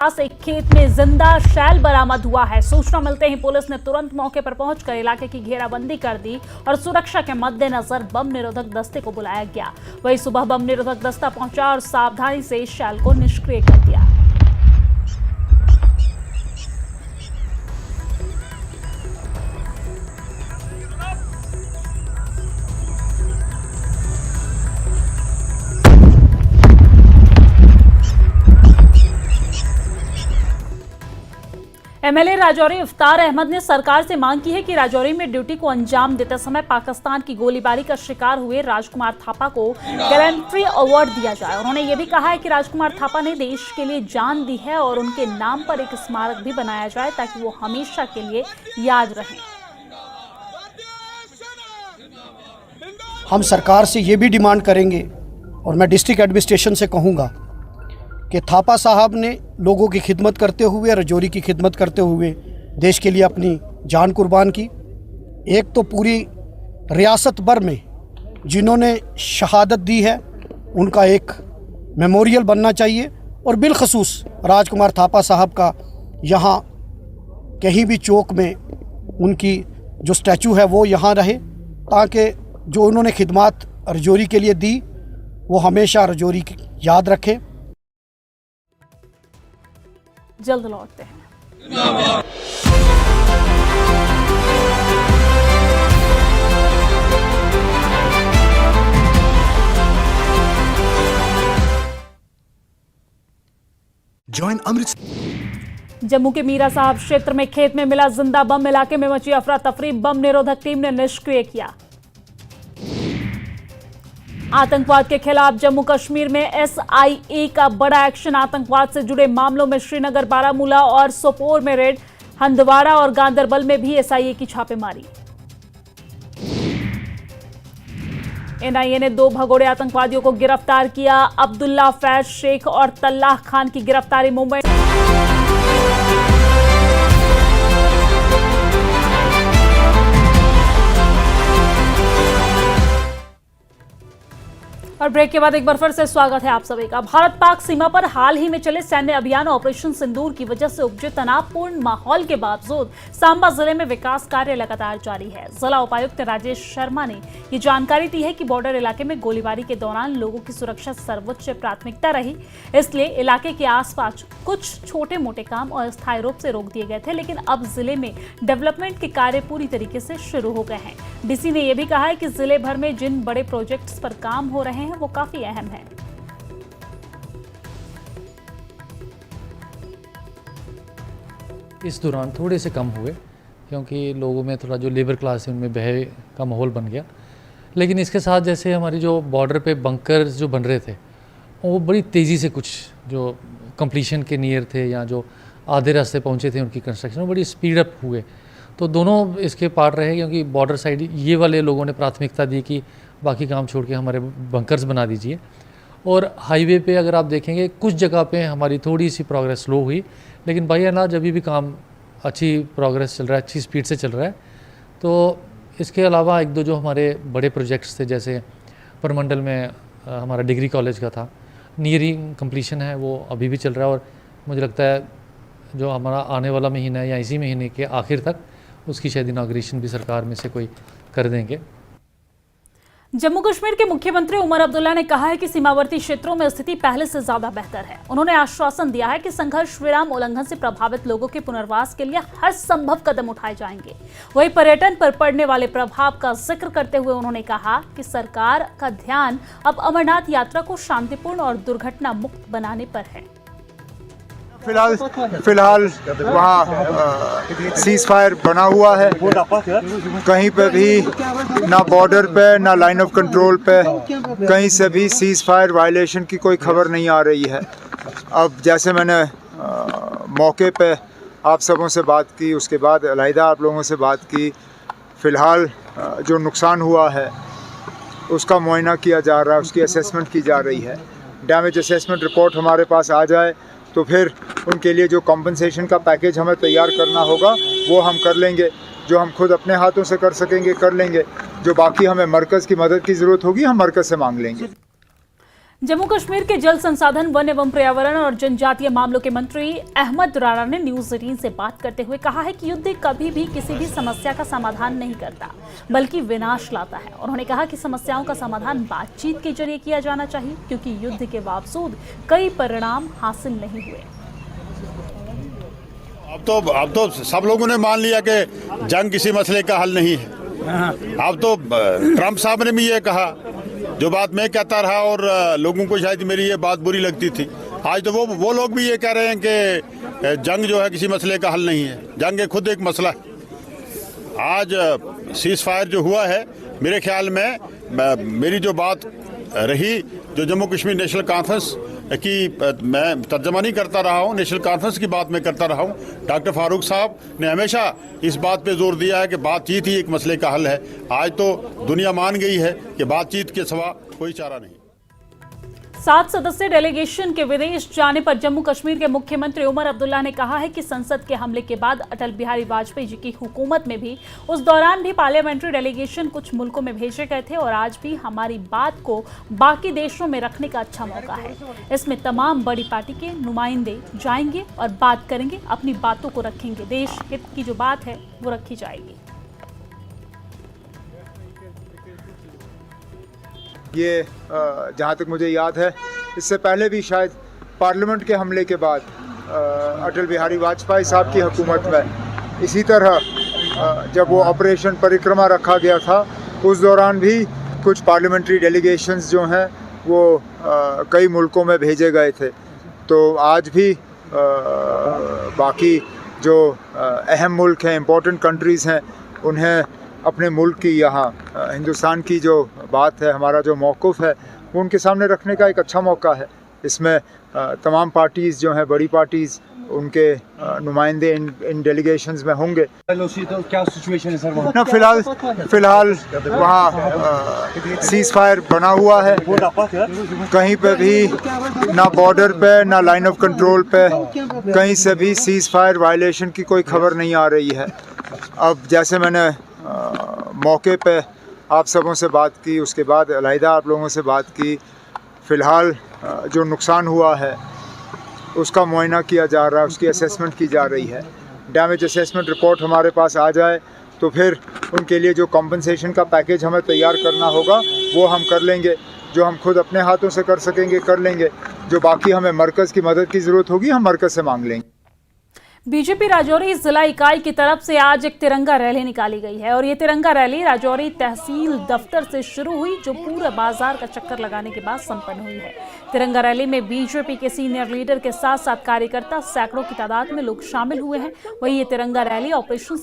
पास एक खेत में जिंदा शैल बरामद हुआ है। सूचना मिलते ही पुलिस ने तुरंत मौके पर पहुंचकर इलाके की घेराबंदी कर दी और सुरक्षा के मद्देनजर बम निरोधक दस्ते को बुलाया गया। वहीं सुबह बम निरोधक दस्ता पहुंचा और सावधानी से शैल को निष्क्रिय कर दिया। एमएलए राजौरी इफ्तार अहमद ने सरकार से मांग की है कि राजौरी में ड्यूटी को अंजाम देते समय पाकिस्तान की गोलीबारी का शिकार हुए राजकुमार थापा को गैलेंट्री अवार्ड दिया जाए। उन्होंने ये भी कहा है कि राजकुमार थापा ने देश के लिए जान दी है और उनके नाम पर एक स्मारक भी बनाया जाए ताकि वो हमेशा के लिए याद रहें। हम सरकार से ये भी डिमांड करेंगे और मैं डिस्ट्रिक्ट एडमिनिस्ट्रेशन से कहूँगा कि थापा साहब ने लोगों की खिदमत करते हुए, राजौरी की खिदमत करते हुए देश के लिए अपनी जान कुर्बान की। एक तो पूरी रियासत भर में जिन्होंने शहादत दी है उनका एक मेमोरियल बनना चाहिए और बिलखसूस राजकुमार थापा साहब का यहाँ कहीं भी चौक में उनकी जो स्टैचू है वो यहाँ रहे, ताकि जो उन्होंने खिदमत राजौरी के लिए दी वो हमेशा राजौरी याद रखें। जल्द लौटते हैं। जम्मू के मीरा साहब क्षेत्र में खेत में मिला जिंदा बम, इलाके में मची अफरा तफरी, बम निरोधक टीम ने निष्क्रिय किया। आतंकवाद के खिलाफ जम्मू कश्मीर में एसआईए का बड़ा एक्शन, आतंकवाद से जुड़े मामलों में श्रीनगर, बारामूला और सोपोर में रेड, हंदवाड़ा और गांदरबल में भी एसआईए की छापेमारी। एनआईए ने 2 भगोड़े आतंकवादियों को गिरफ्तार किया। अब्दुल्ला फैज शेख और तल्लाह खान की गिरफ्तारी मुंबई। और ब्रेक के बाद एक बार फिर से स्वागत है आप सभी का। भारत पाक सीमा पर हाल ही में चले सैन्य अभियान ऑपरेशन सिंदूर की वजह से उपजे तनावपूर्ण माहौल के बावजूद सांबा जिले में विकास कार्य लगातार जारी है। जिला उपायुक्त राजेश शर्मा ने ये जानकारी दी है कि बॉर्डर इलाके में गोलीबारी के दौरान लोगों की सुरक्षा सर्वोच्च प्राथमिकता रही, इसलिए इलाके के आसपास कुछ छोटे मोटे काम अस्थायी रूप से रोक दिए गए थे, लेकिन अब जिले में डेवलपमेंट के कार्य पूरी तरीके से शुरू हो गए हैं। डीसी ने यह भी कहा है कि जिले भर में जिन बड़े प्रोजेक्ट्स पर काम हो रहे हैं वो काफी अहम है। इस दौरान थोड़े से कम हुए क्योंकि लोगों में थोड़ा जो लेबर क्लास है उनमें भय का माहौल बन गया, लेकिन इसके साथ जैसे हमारी जो बॉर्डर पे बंकर्स जो बन रहे थे वो बड़ी तेज़ी से कुछ जो कंप्लीशन के नियर थे या जो आधे रास्ते पहुंचे थे उनकी कंस्ट्रक्शन बड़ी स्पीड अप हुए। तो दोनों इसके पार्ट रहे क्योंकि बॉर्डर साइड ये वाले लोगों ने प्राथमिकता दी कि बाकी काम छोड़ के हमारे बंकर्स बना दीजिए। और हाईवे पे अगर आप देखेंगे कुछ जगह पे हमारी थोड़ी सी प्रोग्रेस स्लो हुई, लेकिन बाई एंड लार्ज अभी भी काम अच्छी प्रोग्रेस चल रहा है, अच्छी स्पीड से चल रहा है। तो इसके अलावा 1-2 जो हमारे बड़े प्रोजेक्ट्स थे, जैसे परमंडल में हमारा डिग्री कॉलेज का था, नियरिंग कंप्लीशन है, वो अभी भी चल रहा है और मुझे लगता है जो हमारा आने वाला महीना है या इसी महीने के आखिर तक उसकी शायद इनॉग्रेशन भी सरकार में से कोई कर देंगे। जम्मू कश्मीर के मुख्यमंत्री उमर अब्दुल्ला ने कहा है कि सीमावर्ती क्षेत्रों में स्थिति पहले से ज्यादा बेहतर है। उन्होंने आश्वासन दिया है कि संघर्ष विराम उल्लंघन से प्रभावित लोगों के पुनर्वास के लिए हर संभव कदम उठाए जाएंगे। वहीं पर्यटन पर पड़ने वाले प्रभाव का जिक्र करते हुए उन्होंने कहा कि सरकार का ध्यान अब अमरनाथ यात्रा को शांतिपूर्ण और दुर्घटना मुक्त बनाने पर है। फिलहाल वहाँ सीज फायर बना हुआ है, कहीं पे भी ना बॉर्डर पे ना लाइन ऑफ कंट्रोल पे कहीं से भी सीज फायर वायलेशन की कोई खबर नहीं आ रही है। अब जैसे मैंने मौके पे आप सबों से बात की, उसके बाद अलहदा आप लोगों से बात की, फ़िलहाल जो नुकसान हुआ है उसका मुआयना किया जा रहा है, उसकी असेसमेंट की जा रही है। डैमेज असेसमेंट रिपोर्ट हमारे पास आ जाए तो फिर उनके लिए जो कॉम्पनसेशन का पैकेज हमें तैयार करना होगा वो हम कर लेंगे। जो हम खुद अपने हाथों से कर सकेंगे कर लेंगे, जो बाकी हमें मरकज़ की मदद की ज़रूरत होगी हम मरकज़ से मांग लेंगे। जम्मू कश्मीर के जल संसाधन, वन एवं पर्यावरण और जनजातीय मामलों के मंत्री अहमद राणा ने न्यूज 18 से बात करते हुए कहा है कि युद्ध कभी भी किसी भी समस्या का समाधान नहीं करता, बल्कि विनाश लाता है। उन्होंने कहा कि समस्याओं का समाधान बातचीत के जरिए किया जाना चाहिए, क्योंकि युद्ध के बावजूद कई परिणाम हासिल नहीं हुए। अब तो सब लोगों ने मान लिया कि जंग किसी मसले का हल नहीं है। अब तो ट्रंप साहब ने भी ये कहा, जो बात मैं कहता रहा और लोगों को शायद मेरी ये बात बुरी लगती थी, आज तो वो लोग भी ये कह रहे हैं कि जंग जो है किसी मसले का हल नहीं है, जंग खुद एक मसला है। आज सीज फायर जो हुआ है, मेरे ख्याल में मेरी जो बात रही, जो जम्मू कश्मीर नेशनल कॉन्फ्रेंस की मैं तर्जमा नहीं करता रहा हूँ, नेशनल कॉन्फ्रेंस की बात मैं करता रहा हूँ। डॉक्टर फारूक साहब ने हमेशा इस बात पे जोर दिया है कि बातचीत ही एक मसले का हल है। आज तो दुनिया मान गई है कि बातचीत के सिवा कोई चारा नहीं। 7 सदस्यीय डेलीगेशन के विदेश जाने पर जम्मू कश्मीर के मुख्यमंत्री उमर अब्दुल्ला ने कहा है कि संसद के हमले के बाद अटल बिहारी वाजपेयी जी की हुकूमत में भी उस दौरान भी पार्लियामेंट्री डेलीगेशन कुछ मुल्कों में भेजे गए थे और आज भी हमारी बात को बाकी देशों में रखने का अच्छा मौका है। इसमें तमाम बड़ी पार्टी के नुमाइंदे जाएंगे और बात करेंगे, अपनी बातों को रखेंगे, देश हित की जो बात है वो रखी जाएगी। ये जहाँ तक मुझे याद है, इससे पहले भी शायद पार्लियामेंट के हमले के बाद अटल बिहारी वाजपेयी साहब की हुकूमत में इसी तरह जब वो ऑपरेशन परिक्रमा रखा गया था, उस दौरान भी कुछ पार्लियामेंट्री डेलीगेशंस जो हैं वो कई मुल्कों में भेजे गए थे। तो आज भी बाकी जो अहम मुल्क हैं, इम्पोर्टेंट कंट्रीज़ हैं, उन्हें अपने मुल्क की, यहाँ हिंदुस्तान की जो बात है, हमारा जो मौक़िफ़ है, वो उनके सामने रखने का एक अच्छा मौका है। इसमें तमाम पार्टीज़ जो हैं, बड़ी पार्टीज़, उनके नुमाइंदे इन डेलीगेशंस में होंगे। तो क्या सिचुएशन है सर वहाँ? ना फ़िलहाल वहाँ सीज़ फायर बना हुआ है, कहीं पे भी ना बॉर्डर पे ना लाइन ऑफ कंट्रोल पे कहीं से भी सीज़ फायर वायलेशन की कोई खबर नहीं आ रही है। अब जैसे मैंने मौके पे आप सबों से बात की, उसके बाद अलहदा आप लोगों से बात की, फ़िलहाल जो नुकसान हुआ है उसका मुआयना किया जा रहा है, उसकी असेसमेंट की जा रही है। डैमेज असेसमेंट रिपोर्ट हमारे पास आ जाए तो फिर उनके लिए जो कॉम्पनसेशन का पैकेज हमें तैयार करना होगा वो हम कर लेंगे। जो हम खुद अपने हाथों से कर सकेंगे कर लेंगे, जो बाकी हमें मरकज़ की मदद की ज़रूरत होगी हम मरकज़ से मांग लेंगे। बीजेपी राजौरी जिला इकाई की तरफ से आज एक तिरंगा रैली निकाली गई है और ये तिरंगा रैली राजौरी तहसील दफ्तर से शुरू हुई, जो पूरा बाजार का चक्कर लगाने के बाद संपन्न हुई है। तिरंगा रैली में बीजेपी के सीनियर लीडर के साथ साथ कार्यकर्ता, सैकड़ों की तादाद में लोग शामिल हुए हैं। वहीं ये तिरंगा रैली ऑपरेशन